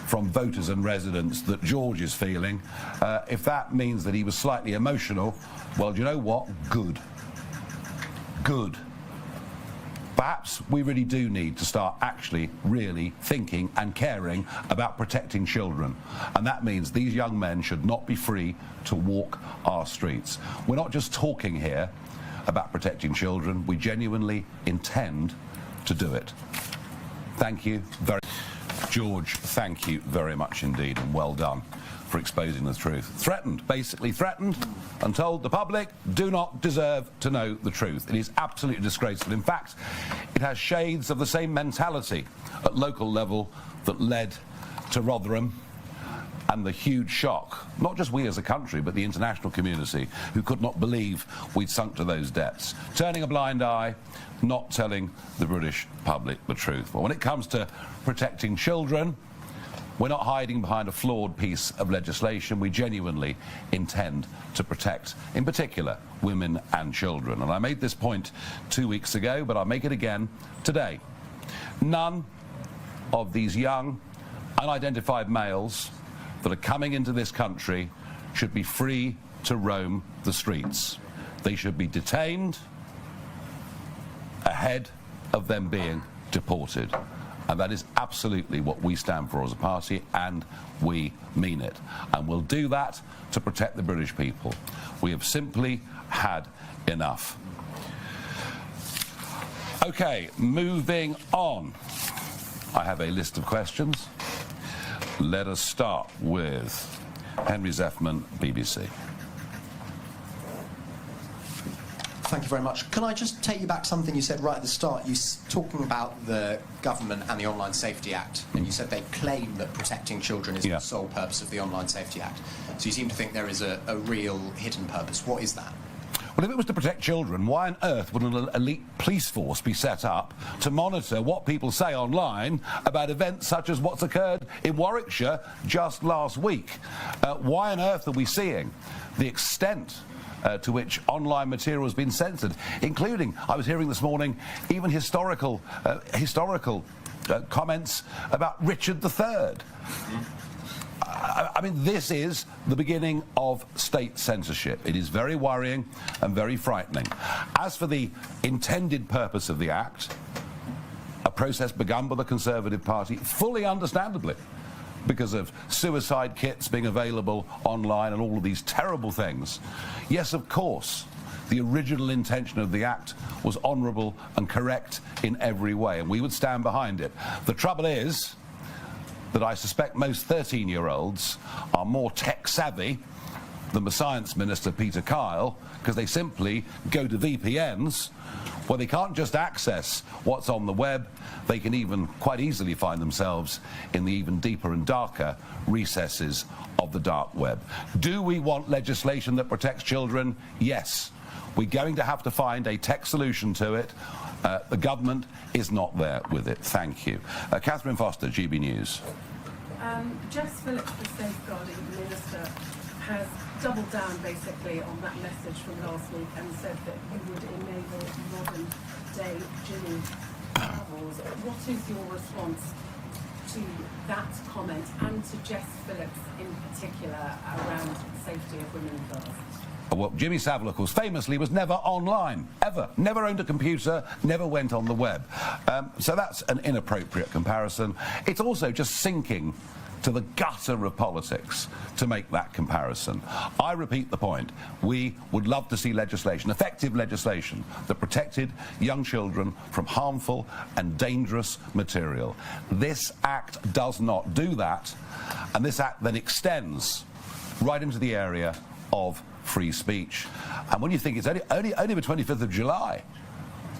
from voters and residents that George is feeling. If that means that he was slightly emotional, well, do you know what? Good. Good. Perhaps we really do need to start actually really thinking and caring about protecting children. And that means these young men should not be free to walk our streets. We're not just talking here about protecting children, we genuinely intend to do it. Thank you very much. George, thank you very much indeed, and well done for exposing the truth. Threatened, basically threatened, and told the public do not deserve to know the truth. It is absolutely disgraceful. In fact, it has shades of the same mentality at local level that led to Rotherham and the huge shock, not just we as a country, but the international community, who could not believe we'd sunk to those depths. Turning a blind eye, not telling the British public the truth. But when it comes to protecting children, we're not hiding behind a flawed piece of legislation. We genuinely intend to protect, in particular, women and children. And I made this point 2 weeks ago, but I'll make it again today. None of these young, unidentified males that are coming into this country should be free to roam the streets. They should be detained ahead of them being deported. And that is absolutely what we stand for as a party, and we mean it. And we'll do that to protect the British people. We have simply had enough. Okay, moving on. I have a list of questions. Let us start with Henry Zeffman, BBC. Thank you very much. Can I just take you back to something you said right at the start? You talking about the government and the Online Safety Act, and you said they claim that protecting children is the sole purpose of the Online Safety Act. So you seem to think there is a real hidden purpose. What is that? Well, if it was to protect children, why on earth would an elite police force be set up to monitor what people say online about events such as what's occurred in Warwickshire just last week? Why on earth are we seeing the extent to which online material has been censored, including, I was hearing this morning, even historical comments about Richard III? I mean, this is the beginning of state censorship. It is very worrying and very frightening. As for the intended purpose of the Act, a process begun by the Conservative Party, fully understandably, because of suicide kits being available online and all of these terrible things. Yes, of course, the original intention of the Act was honourable and correct in every way, and we would stand behind it. The trouble is that I suspect most 13-year-olds are more tech-savvy than the Science Minister, Peter Kyle, because they simply go to VPNs where they can't just access what's on the web, they can even quite easily find themselves in the even deeper and darker recesses of the dark web. Do we want legislation that protects children? Yes. We're going to have to find a tech solution to it. The government is not there with it. Thank you. Catherine Foster, GB News. Jess Phillips, the Safeguarding Minister, has doubled down basically on that message from last week and said that you would enable modern-day Jimmy travels. What is your response to that comment and to Jess Phillips in particular around safety of women first? Well, Jimmy Savile, of course, famously was never online, ever. Never owned a computer, never went on the web. So that's an inappropriate comparison. It's also just sinking to the gutter of politics to make that comparison. I repeat the point. We would love to see legislation, effective legislation, that protected young children from harmful and dangerous material. This Act does not do that, and this Act then extends right into the area of free speech. And when you think it's only the 25th of July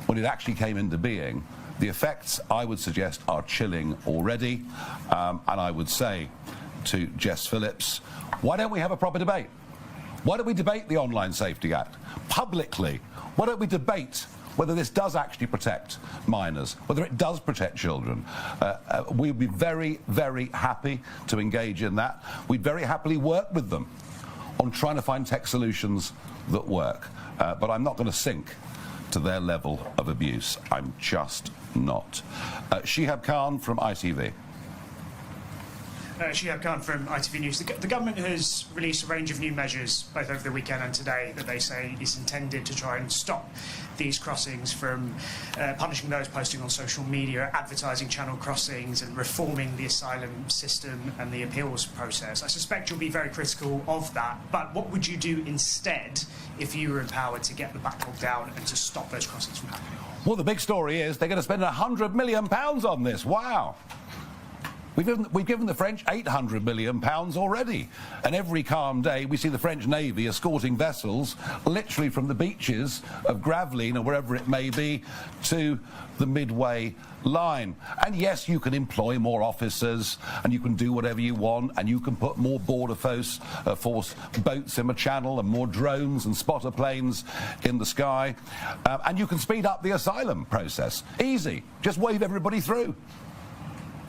when it actually came into being, the effects, I would suggest, are chilling already. And I would say to Jess Phillips, why don't we have a proper debate? Why don't we debate the Online Safety Act publicly? Why don't we debate whether this does actually protect minors, whether it does protect children? We'd be very, very happy to engage in that. We'd very happily work with them on trying to find tech solutions that work. But I'm not going to sink to their level of abuse. I'm just not. Shihab Khan from ITV. Shihab Khan from ITV News. The government has released a range of new measures, both over the weekend and today, that they say is intended to try and stop these crossings from punishing those posting on social media, advertising channel crossings, and reforming the asylum system and the appeals process. I suspect you'll be very critical of that, but what would you do instead if you were empowered to get the backlog down and to stop those crossings from happening? Well, the big story is they're going to spend £100 million on this. Wow. We've given the French £800 million already. And every calm day, we see the French Navy escorting vessels literally from the beaches of Gravelines or wherever it may be to the Midway line. And yes, you can employ more officers and you can do whatever you want and you can put more border force boats in the channel and more drones and spotter planes in the sky. And you can speed up the asylum process. Easy. Just wave everybody through.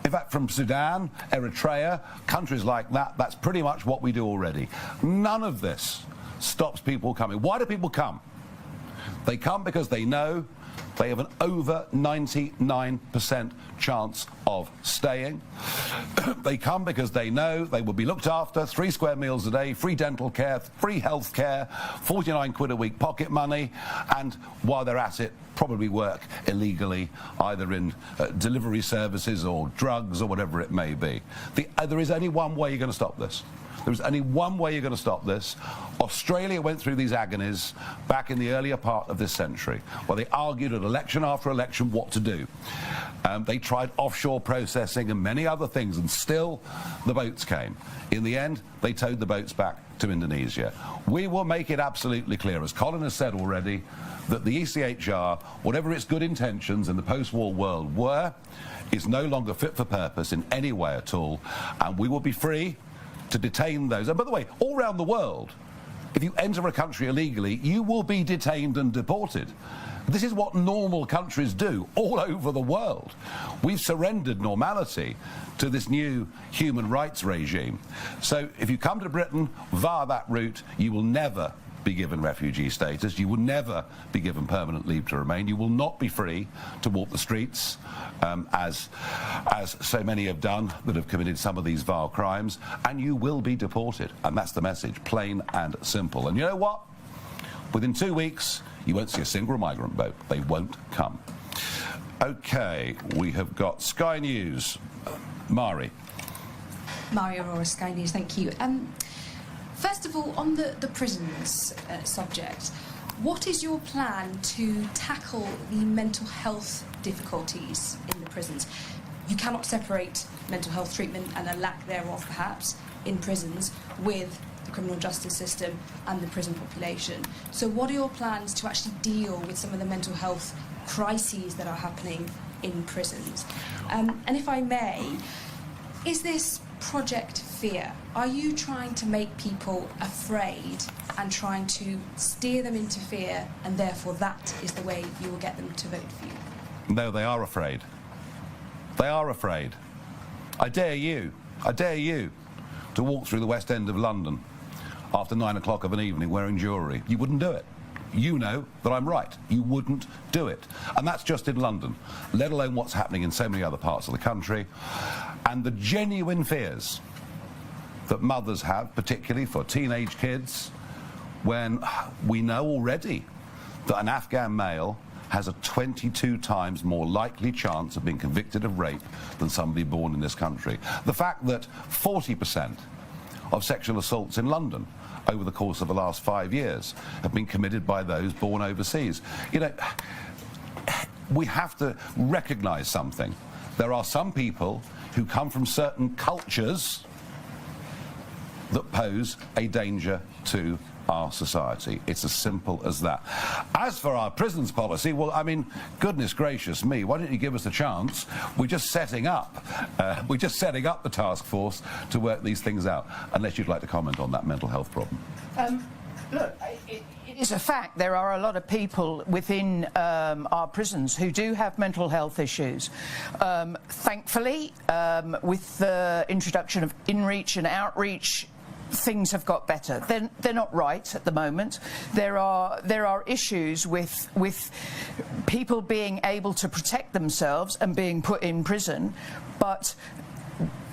In fact, from Sudan, Eritrea, countries like that, that's pretty much what we do already. None of this stops people coming. Why do people come? They come because they know they have an over 99% chance of staying. They come because they know they will be looked after, 3 square meals a day, free dental care, free health care, 49 quid a week pocket money, and while they're at it, probably work illegally, either in delivery services or drugs or whatever it may be. There is only one way you're going to stop this. There's only one way you're going to stop this. Australia went through these agonies back in the earlier part of this century, where they argued at election after election what to do. They tried offshore processing and many other things, and still the boats came. In the end, they towed the boats back to Indonesia. We will make it absolutely clear, as Colin has said already, that the ECHR, whatever its good intentions in the post-war world were, is no longer fit for purpose in any way at all, and we will be free to detain those. And by the way, all around the world, if you enter a country illegally, you will be detained and deported. This is what normal countries do all over the world. We've surrendered normality to this new human rights regime. So if you come to Britain via that route, you will never be given refugee status. You will never be given permanent leave to remain. You will not be free to walk the streets, as so many have done that have committed some of these vile crimes, and you will be deported. And that's the message, plain and simple. And you know what? Within 2 weeks, you won't see a single migrant boat. They won't come. OK, we have got Sky News. Mari. Mari Aurora, Sky News, thank you. First of all, on the prisons subject, what is your plan to tackle the mental health difficulties in the prisons? You cannot separate mental health treatment and a lack thereof, perhaps, in prisons with the criminal justice system and the prison population. So what are your plans to actually deal with some of the mental health crises that are happening in prisons? And if I may, is this Project Fear? Are you trying to make people afraid and trying to steer them into fear, and therefore that is the way you will get them to vote for you? No, they are afraid. They are afraid. I dare you to walk through the West End of London after 9 o'clock of an evening wearing jewellery. You wouldn't do it. You know that I'm right. You wouldn't do it. And that's just in London, let alone what's happening in so many other parts of the country. And the genuine fears that mothers have, particularly for teenage kids, when we know already that an Afghan male has a 22 times more likely chance of being convicted of rape than somebody born in this country. The fact that 40% of sexual assaults in London over the course of the last 5 years have been committed by those born overseas. You know, we have to recognise something. There are some people who come from certain cultures that pose a danger to our society. It's as simple as that. As for our prisons policy, well, I mean, goodness gracious me, why don't you give us a chance? We're just setting up the task force to work these things out, unless you'd like to comment on that mental health problem. Look, it is a fact there are a lot of people within our prisons who do have mental health issues. Thankfully, with the introduction of in-reach and outreach, things have got better. They're not right at the moment. There are issues with people being able to protect themselves and being put in prison, but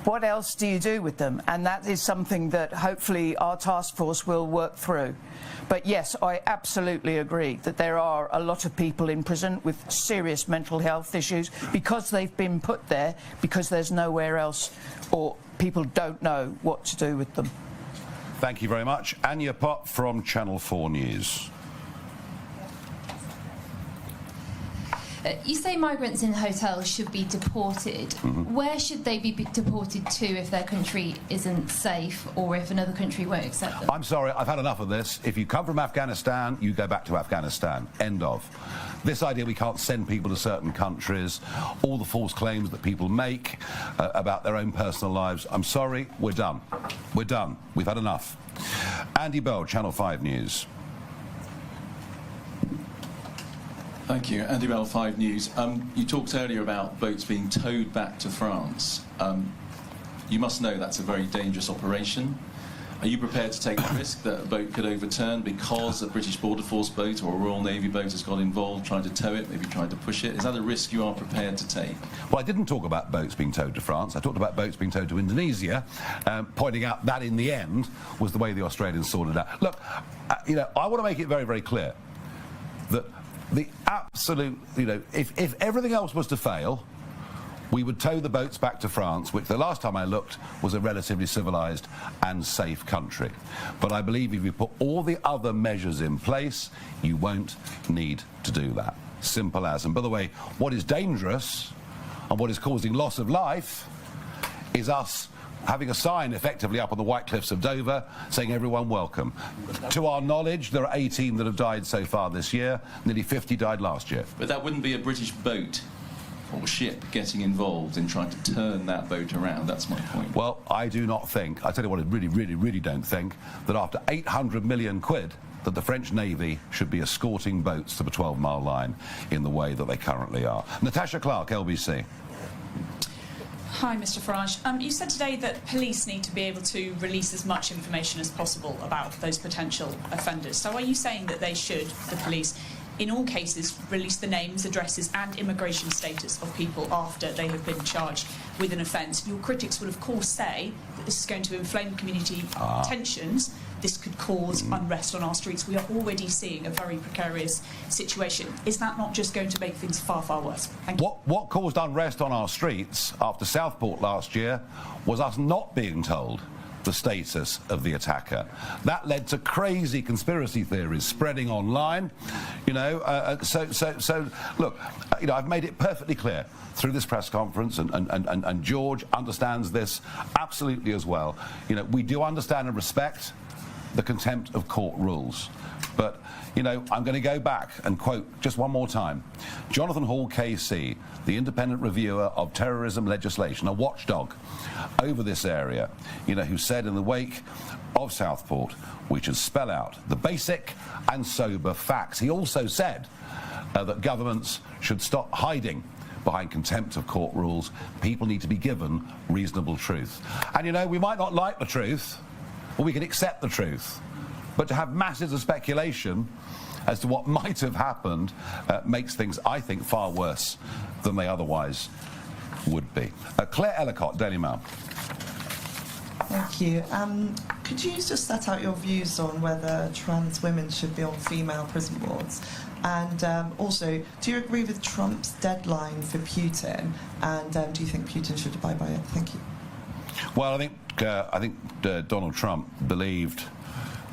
what else do you do with them? And that is something that hopefully our task force will work through. But yes, I absolutely agree that there are a lot of people in prison with serious mental health issues because they've been put there because there's nowhere else, or people don't know what to do with them. Thank you very much. Anya Pott from Channel 4 News. You say migrants in hotels should be deported. Mm-hmm. Where should they be deported to if their country isn't safe or if another country won't accept them? I'm sorry, I've had enough of this. If you come from Afghanistan, you go back to Afghanistan. End of. This idea we can't send people to certain countries, all the false claims that people make about their own personal lives. I'm sorry, we're done. We're done. We've had enough. Andy Bell, Channel 5 News. Thank you. Andy Bell, 5 News. You talked earlier about boats being towed back to France. You must know that's a very dangerous operation. Are you prepared to take the risk that a boat could overturn because a British Border Force boat or a Royal Navy boat has got involved trying to tow it, maybe trying to push it? Is that a risk you are prepared to take? Well, I didn't talk about boats being towed to France. I talked about boats being towed to Indonesia, pointing out that in the end was the way the Australians sorted it out. Look, you know, I want to make it very, very clear that the absolute, you know, if everything else was to fail, we would tow the boats back to France, which the last time I looked was a relatively civilised and safe country. But I believe if you put all the other measures in place, you won't need to do that. Simple as. And by the way, what is dangerous and what is causing loss of life is us having a sign effectively up on the White Cliffs of Dover saying everyone welcome. To our knowledge, there are 18 that have died so far this year. Nearly 50 died last year. But that wouldn't be a British boat or ship getting involved in trying to turn that boat around. That's my point. Well, I do not think, I tell you what, I really, really, really don't think that after 800 million quid that the French Navy should be escorting boats to the 12-mile line in the way that they currently are. Natasha Clark, LBC. Hi, Mr Farage. You said today that police need to be able to release as much information as possible about those potential offenders. So are you saying that they should, the police, in all cases, release the names, addresses and immigration status of people after they have been charged with an offence? Your critics will, of course, say that this is going to inflame community tensions. This could cause unrest on our streets. We are already seeing a very precarious situation. Is that not just going to make things far, far worse? Thank you. What caused unrest on our streets after Southport last year was us not being told the status of the attacker. That led to crazy conspiracy theories spreading online. You know, so look, you know, I've made it perfectly clear through this press conference, and George understands this absolutely as well. You know, we do understand and respect the contempt of court rules. But, you know, I'm going to go back and quote just one more time. Jonathan Hall, KC, the independent reviewer of terrorism legislation, a watchdog over this area, you know, who said in the wake of Southport, we should spell out the basic and sober facts. He also said that governments should stop hiding behind contempt of court rules. People need to be given reasonable truth. And, you know, we might not like the truth, or we can accept the truth. But to have masses of speculation as to what might have happened makes things, I think, far worse than they otherwise would be. Claire Ellicott, Daily Mail. Thank you. Could you just set out your views on whether trans women should be on female prison wards? And also, do you agree with Trump's deadline for Putin? And do you think Putin should abide by it? Thank you. Well, I think Donald Trump believed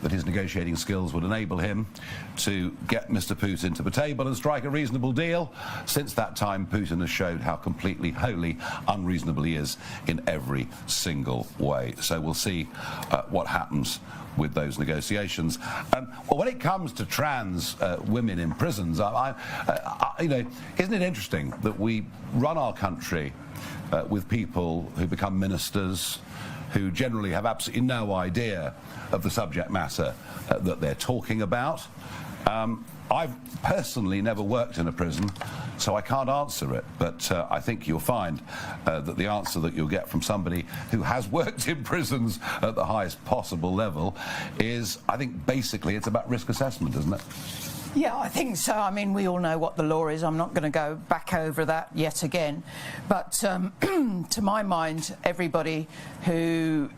that his negotiating skills would enable him to get Mr. Putin to the table and strike a reasonable deal. Since that time, Putin has showed how completely, wholly unreasonable he is in every single way. So we'll see what happens with those negotiations. Well, when it comes to trans women in prisons, you know, isn't it interesting that we run our country with people who become ministers, who generally have absolutely no idea of the subject matter that they're talking about. I've personally never worked in a prison, so I can't answer it, but I think you'll find that the answer that you'll get from somebody who has worked in prisons at the highest possible level is, I think basically it's about risk assessment, isn't it? Yeah, I think so. I mean, we all know what the law is. I'm not going to go back over that yet again. But to my mind, everybody who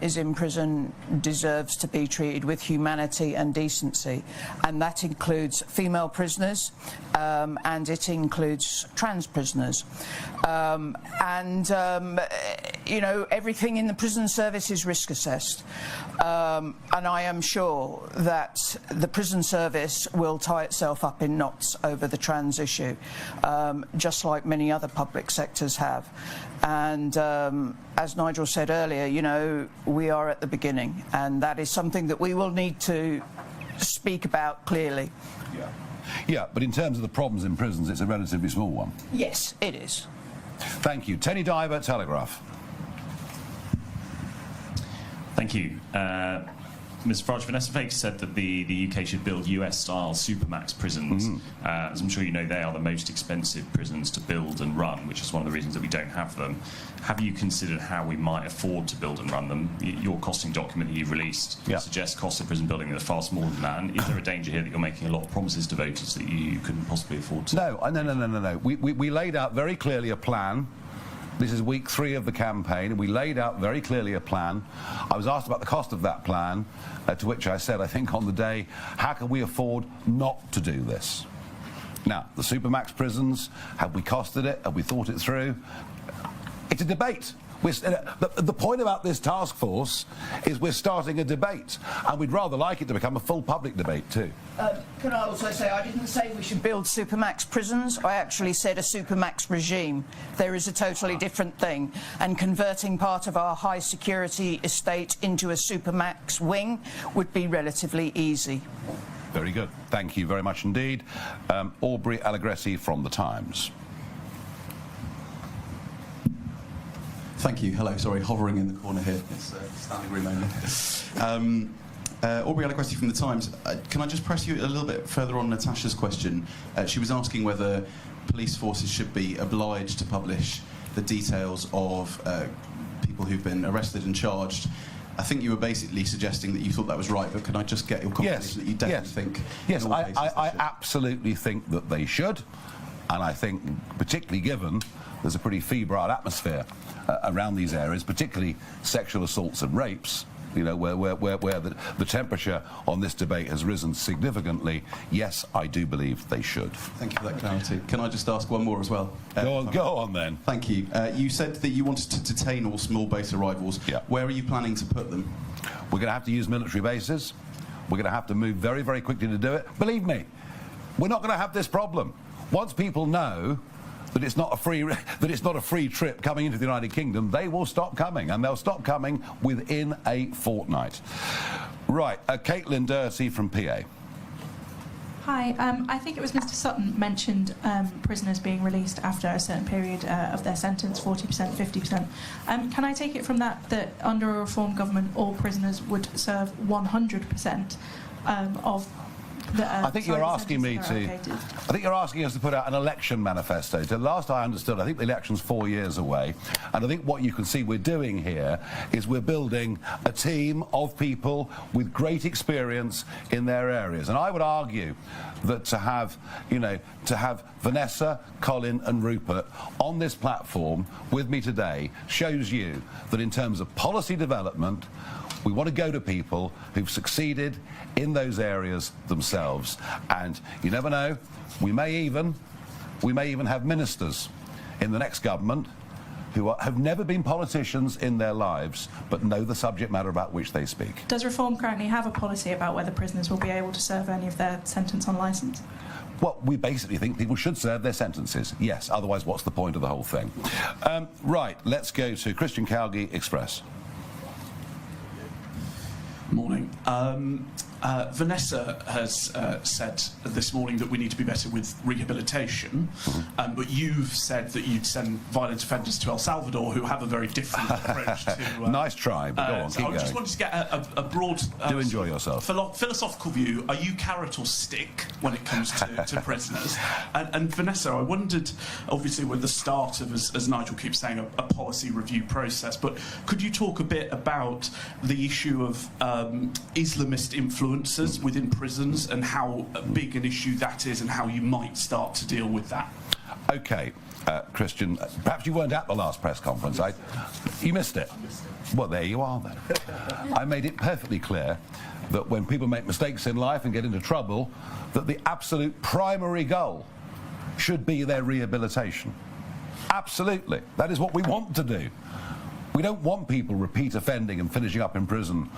is in prison deserves to be treated with humanity and decency. And that includes female prisoners and it includes trans prisoners. You know, everything in the prison service is risk assessed. And I am sure that the prison service will tie itself up in knots over the trans issue, just like many other public sectors have. And as Nigel said earlier, you know, we are at the beginning, and that is something that we will need to speak about clearly. Yeah, but in terms of the problems in prisons, it's a relatively small one. Yes, it is. Thank you. Tenny Diver, Telegraph. Thank you. Mr Farage, Vanessa Frake said that the UK should build US-style supermax prisons. As I'm sure you know, they are the most expensive prisons to build and run, which is one of the reasons that we don't have them. Have you considered how we might afford to build and run them? Your costing document that you've released suggests costs of prison building that are far smaller than that. And is there a danger here that you're making a lot of promises to voters that you couldn't possibly afford to? No. We laid out very clearly a plan. This is week 3 of the campaign, and we laid out very clearly a plan. I was asked about the cost of that plan, to which I said, I think on the day, how can we afford not to do this? Now, the supermax prisons, have we costed it? Have we thought it through? It's a debate. The point about this task force is we're starting a debate, and we'd rather like it to become a full public debate too. Can I also say, I didn't say we should build supermax prisons. I actually said a supermax regime. There is a totally different thing, and converting part of our high security estate into a supermax wing would be relatively easy. Very good. Thank you very much indeed. Aubrey Allegretti from The Times. Thank you. Hello. Sorry, hovering in the corner here. It's standing room only. Aubrey Allegretti from The Times. Can I just press you a little bit further on Natasha's question? She was asking whether police forces should be obliged to publish the details of people who've been arrested and charged. I think you were basically suggesting that you thought that was right, but can I just get your confirmation that you definitely think... Yes, I absolutely think that they should, and I think, particularly given there's a pretty febrile atmosphere around these areas, particularly sexual assaults and rapes, you know, where the temperature on this debate has risen significantly. Yes, I do believe they should. Thank you for that clarity. Can I just ask one more as well? Go on then. Thank you. You said that you wanted to detain all small base arrivals. Yeah. Where are you planning to put them? We're going to have to use military bases. We're going to have to move very, very quickly to do it. Believe me, we're not going to have this problem. Once people know that it's not a free trip coming into the United Kingdom, they will stop coming, and they'll stop coming within a fortnight. Right, Caitlin Dorsey from PA. Hi, I think it was Mr Sutton mentioned prisoners being released after a certain period of their sentence, 40%, 50%. Can I take it from that under a reform government all prisoners would serve 100% of I think you're asking me to. I think you're asking us to put out an election manifesto. So last I understood, I think the election's 4 years away, and I think what you can see we're doing here is we're building a team of people with great experience in their areas. And I would argue that to have Vanessa, Colin, and Rupert on this platform with me today shows you that in terms of policy development, we want to go to people who've succeeded in those areas themselves. And you never know, we may even have ministers in the next government who have never been politicians in their lives but know the subject matter about which they speak. Does Reform currently have a policy about whether prisoners will be able to serve any of their sentence on licence? Well, we basically think people should serve their sentences, yes, otherwise what's the point of the whole thing? Right, let's go to Christian Calgie, Express. Morning. Vanessa has said this morning that we need to be better with rehabilitation, but you've said that you'd send violent offenders to El Salvador who have a very different approach to... Nice try, but go on, keep I going. just wanted to get a broad... Do enjoy yourself. Philosophical view. Are you carrot or stick when it comes to prisoners? And Vanessa, I wondered, obviously we're at the start of, as Nigel keeps saying, a policy review process, but could you talk a bit about the issue of Islamist influence influencers within prisons and how big an issue that is and how you might start to deal with that? OK, Christian, perhaps you weren't at the last press conference. You missed it? Well, there you are then. I made it perfectly clear that when people make mistakes in life and get into trouble, that the absolute primary goal should be their rehabilitation. Absolutely. That is what we want to do. We don't want people repeat offending and finishing up in prison,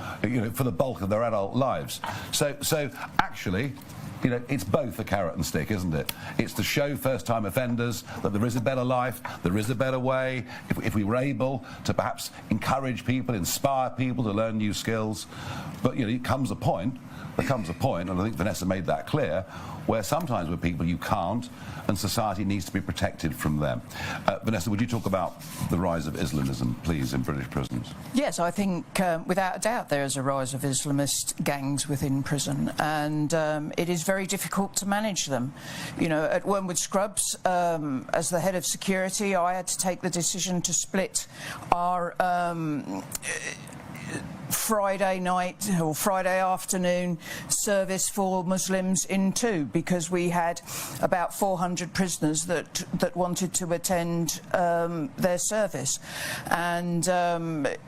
for the bulk of their adult lives. So actually, it's both a carrot and stick, isn't it? It's to show first-time offenders that there is a better life, there is a better way. If we were able to perhaps encourage people, inspire people to learn new skills, but there comes a point, and I think Vanessa made that clear, where sometimes with people you can't, and society needs to be protected from them. Vanessa, would you talk about the rise of Islamism, please, in British prisons? Yes, I think without a doubt there is a rise of Islamist gangs within prison, and it is very difficult to manage them. At Wormwood Scrubs, as the head of security, I had to take the decision to split our Friday night or Friday afternoon service for Muslims in two, because we had about 400 prisoners that wanted to attend their service, and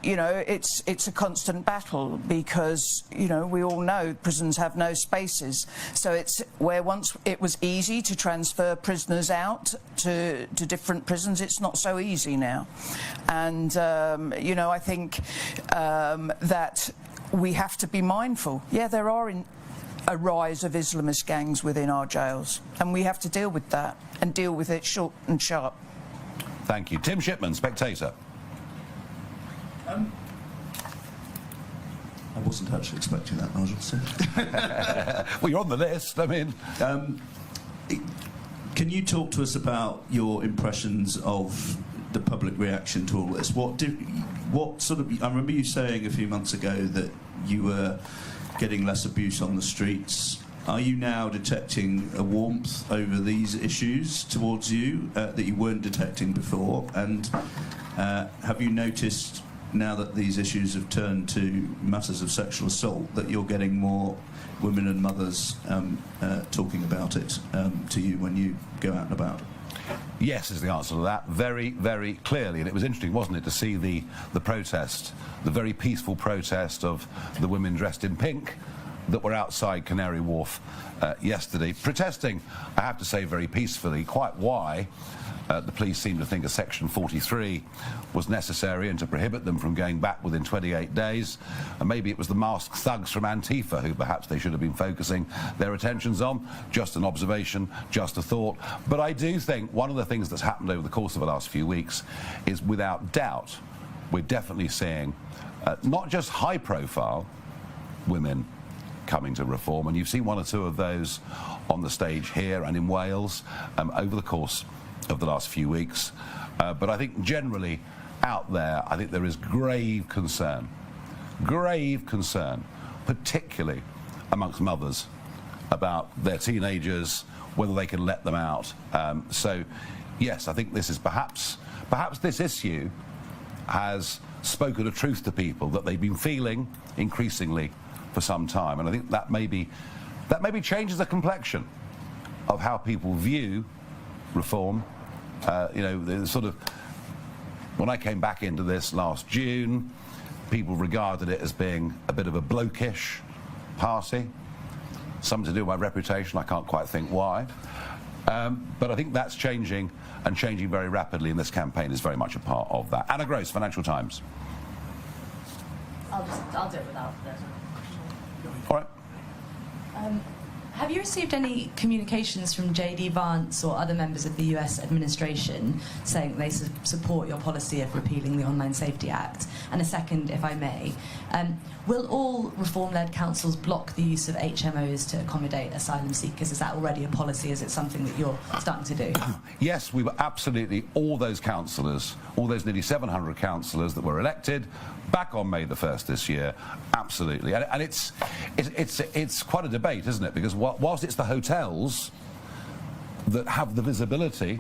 it's a constant battle because we all know prisons have no spaces. So it's where once it was easy to transfer prisoners out to different prisons, it's not so easy now, and I think that we have to be mindful. Yeah, there are a rise of Islamist gangs within our jails, and we have to deal with that, and deal with it short and sharp. Thank you. Tim Shipman, Spectator. I wasn't actually expecting that, Nigel. So. Well, you're on the list. I mean... can you talk to us about your impressions of the public reaction to all this? What sort of... I remember you saying a few months ago that you were getting less abuse on the streets. Are you now detecting a warmth over these issues towards you that you weren't detecting before? And have you noticed, now that these issues have turned to matters of sexual assault, that you're getting more women and mothers talking about it to you when you go out and about? Yes is the answer to that, very, very clearly. And it was interesting, wasn't it, to see the protest, the very peaceful protest of the women dressed in pink that were outside Canary Wharf yesterday, protesting, I have to say, very peacefully. Quite why the police seemed to think a Section 43 was necessary and to prohibit them from going back within 28 days. And maybe it was the masked thugs from Antifa who perhaps they should have been focusing their attentions on. Just an observation, just a thought. But I do think one of the things that's happened over the course of the last few weeks is, without doubt, we're definitely seeing not just high-profile women coming to reform, and you've seen one or two of those on the stage here and in Wales over the course of the last few weeks, but I think generally out there, I think there is grave concern, particularly amongst mothers, about their teenagers, whether they can let them out. So yes, I think this is perhaps this issue has spoken a truth to people that they've been feeling increasingly for some time, and I think that maybe changes the complexion of how people view reform. The sort of, when I came back into this last June, people regarded it as being a bit of a blokish party. Something to do with my reputation, I can't quite think why. But I think that's changing, and changing very rapidly, and this campaign is very much a part of that. Anna Gross, Financial Times. I'll do it without this. All right. Have you received any communications from J.D. Vance or other members of the US administration saying that they support your policy of repealing the Online Safety Act? And a second, if I may, will all reform-led councils block the use of HMOs to accommodate asylum seekers? Is that already a policy? Is it something that you're starting to do? Yes, we were absolutely, all those councillors, all those nearly 700 councillors that were elected back on May the 1st this year, absolutely. And it's quite a debate, isn't it? Because whilst it's the hotels that have the visibility,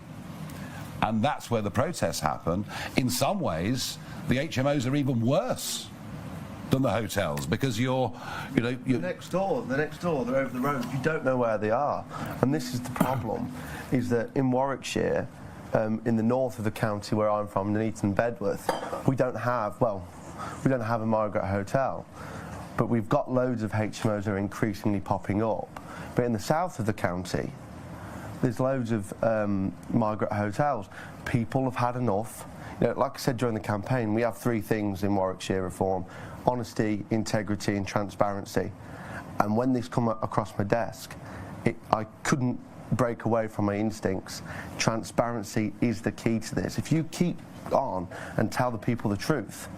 and that's where the protests happen, in some ways the HMOs are even worse than the hotels, because you're next door, they're over the road. You don't know where they are, and this is the problem: is that in Warwickshire, in the north of the county where I'm from, Nuneaton, Bedworth, we don't have a Margaret Hotel, but we've got loads of HMOs that are increasingly popping up. But in the south of the county, there's loads of Margaret Hotels. People have had enough. Like I said during the campaign, we have 3 things in Warwickshire Reform: honesty, integrity and transparency. And when this come across my desk, I couldn't break away from my instincts. Transparency is the key to this. If you keep on and tell the people the truth,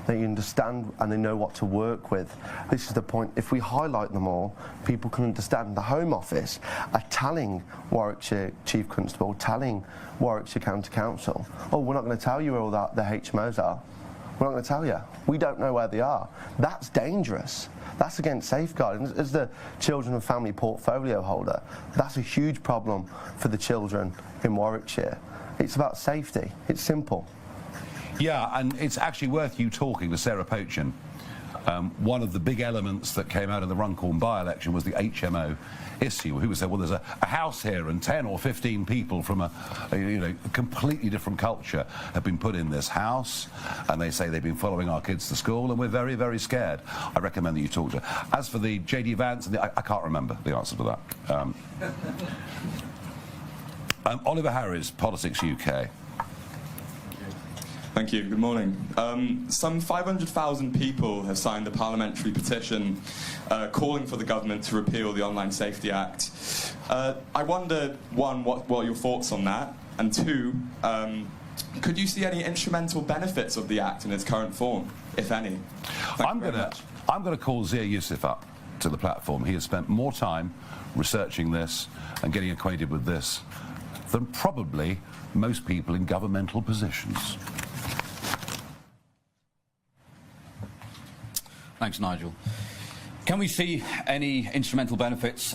they understand and they know what to work with. This is the point. If we highlight them all, people can understand. The Home Office are telling Warwickshire Chief Constable, telling Warwickshire County Council, oh, we're not going to tell you where all the HMOs are. We're not going to tell you. We don't know where they are. That's dangerous. That's against safeguarding. As the Children and Family Portfolio holder, that's a huge problem for the children in Warwickshire. It's about safety. It's simple. Yeah, and it's actually worth you talking to Sarah Pochin. One of the big elements that came out of the Runcorn by-election was the HMO issue. Who said, well, there's a house here and 10 or 15 people from a completely different culture have been put in this house, and they say they've been following our kids to school, and we're very, very scared. I recommend that you talk to her. As for the JD Vance, I can't remember the answer to that. Oliver Harris, Politics UK. Thank you. Good morning. Some 500,000 people have signed a parliamentary petition calling for the government to repeal the Online Safety Act. I wonder, one, what are your thoughts on that? And two, could you see any instrumental benefits of the Act in its current form, if any? I'm going to call Zia Youssef up to the platform. He has spent more time researching this and getting acquainted with this than probably most people in governmental positions. Thanks, Nigel. Can we see any instrumental benefits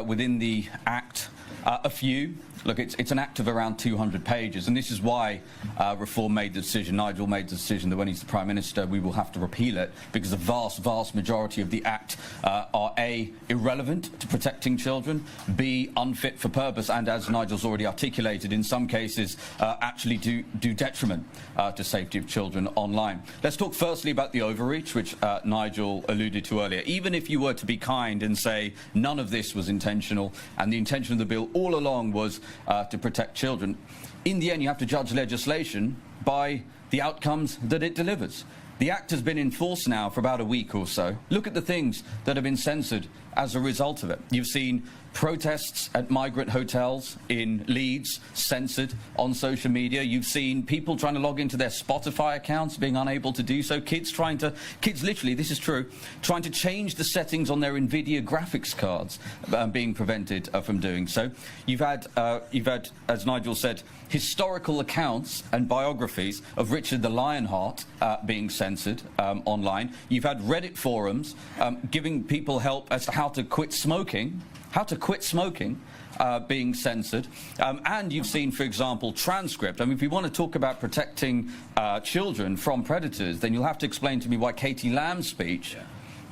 within the Act? A few. Look, it's an Act of around 200 pages, and this is why Reform made the decision, Nigel made the decision that when he's the Prime Minister we will have to repeal it, because the vast, vast majority of the Act are A, irrelevant to protecting children, B, unfit for purpose, and as Nigel's already articulated, in some cases actually do detriment to safety of children online. Let's talk firstly about the overreach, which Nigel alluded to earlier. Even if you were to be kind and say none of this was intentional, and the intention of the bill all along was to protect children, in the end you have to judge legislation by the outcomes that it delivers. The Act has been in force now for about a week or so. Look at the things that have been censored as a result of it. You've seen protests at migrant hotels in Leeds censored on social media. You've seen people trying to log into their Spotify accounts being unable to do so. Kids literally, this is true, trying to change the settings on their NVIDIA graphics cards, being prevented from doing so. You've had, as Nigel said, historical accounts and biographies of Richard the Lionheart being censored online. You've had Reddit forums giving people help as to how to quit smoking. Being censored. And you've seen, for example, transcript. I mean, if you want to talk about protecting children from predators, then you'll have to explain to me why Katie Lamb's speech,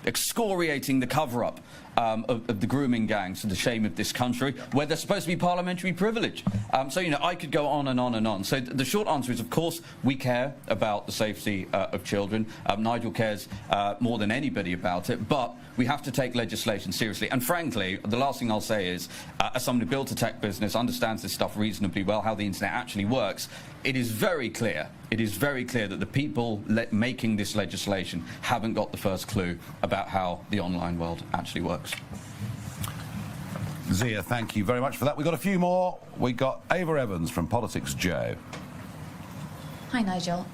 excoriating the cover-up of the grooming gangs to the shame of this country, where there's supposed to be parliamentary privilege. So, I could go on and on and on. So the short answer is, of course, we care about the safety of children. Nigel cares more than anybody about it, but we have to take legislation seriously. And frankly, the last thing I'll say is, as someone who built a tech business, understands this stuff reasonably well, how the internet actually works, it is very clear that the people making this legislation haven't got the first clue about how the online world actually works. Zia, thank you very much for that. We've got a few more. We've got Ava Evans from Politics Joe. Hi, Nigel.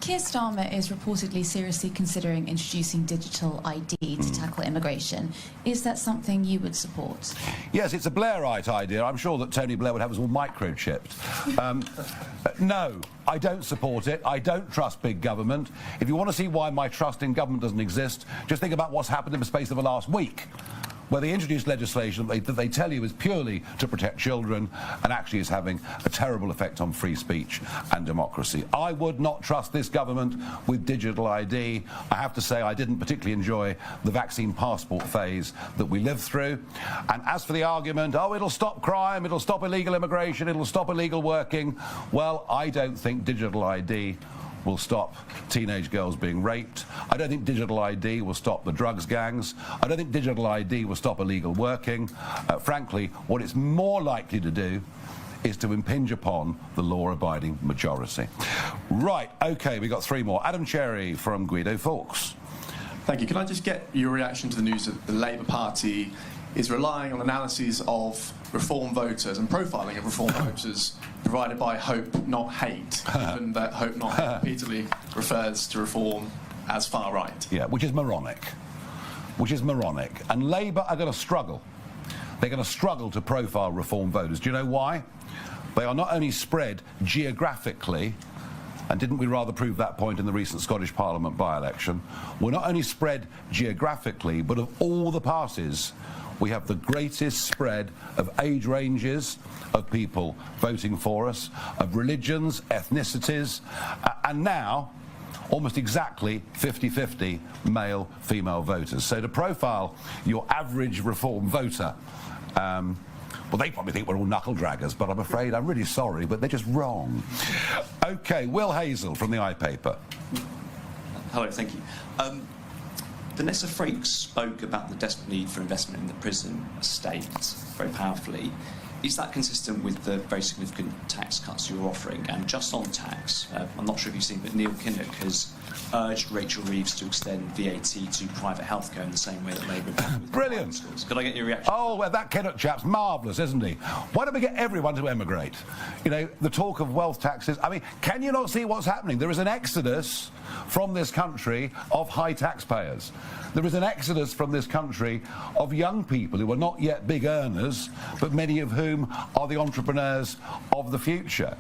Keir Starmer is reportedly seriously considering introducing digital ID to tackle immigration. Is that something you would support? Yes, it's a Blairite idea. I'm sure that Tony Blair would have us all microchipped. No, I don't support it. I don't trust big government. If you want to see why my trust in government doesn't exist, just think about what's happened in the space of the last week. where they introduce legislation that they tell you is purely to protect children and actually is having a terrible effect on free speech and democracy. I would not trust this government with digital ID. I have to say I didn't particularly enjoy the vaccine passport phase that we lived through. And as for the argument, oh, it'll stop crime, it'll stop illegal immigration, it'll stop illegal working, well, I don't think digital ID will stop teenage girls being raped. I don't think digital ID will stop the drugs gangs. I don't think digital ID will stop illegal working. Frankly, what it's more likely to do is to impinge upon the law-abiding majority. Right, OK, we've got three more. Adam Cherry from Guido Fawkes. Thank you. Can I just get your reaction to the news that the Labour Party is relying on analyses of Reform voters and profiling of Reform voters provided by Hope Not Hate, given that Hope Not Hate repeatedly refers to Reform as far right? Yeah, which is moronic. And Labour are going to struggle. They're going to struggle to profile Reform voters. Do you know why? They are not only spread geographically, and didn't we rather prove that point in the recent Scottish Parliament by-election? We're not only spread geographically, but of all the parties, we have the greatest spread of age ranges of people voting for us, of religions, ethnicities, and now almost exactly 50-50 male-female voters. So to profile your average Reform voter, well, they probably think we're all knuckle-draggers, but I'm afraid, I'm really sorry, but they're just wrong. OK, Will Hazel from the iPaper. Hello, thank you. Vanessa Frake spoke about the desperate need for investment in the prison estate very powerfully. Is that consistent with the very significant tax cuts you're offering? And just on tax, I'm not sure if you've seen, but Neil Kinnock has urged Rachel Reeves to extend VAT to private healthcare in the same way that Labour did with Brilliant. Schools. Could I get your reaction? Oh, well, that Kinnock chap's marvellous, isn't he? Why don't we get everyone to emigrate? You know, the talk of wealth taxes. I mean, can you not see what's happening? There is an exodus from this country of high taxpayers. There is an exodus from this country of young people who are not yet big earners, but many of whom are the entrepreneurs of the future.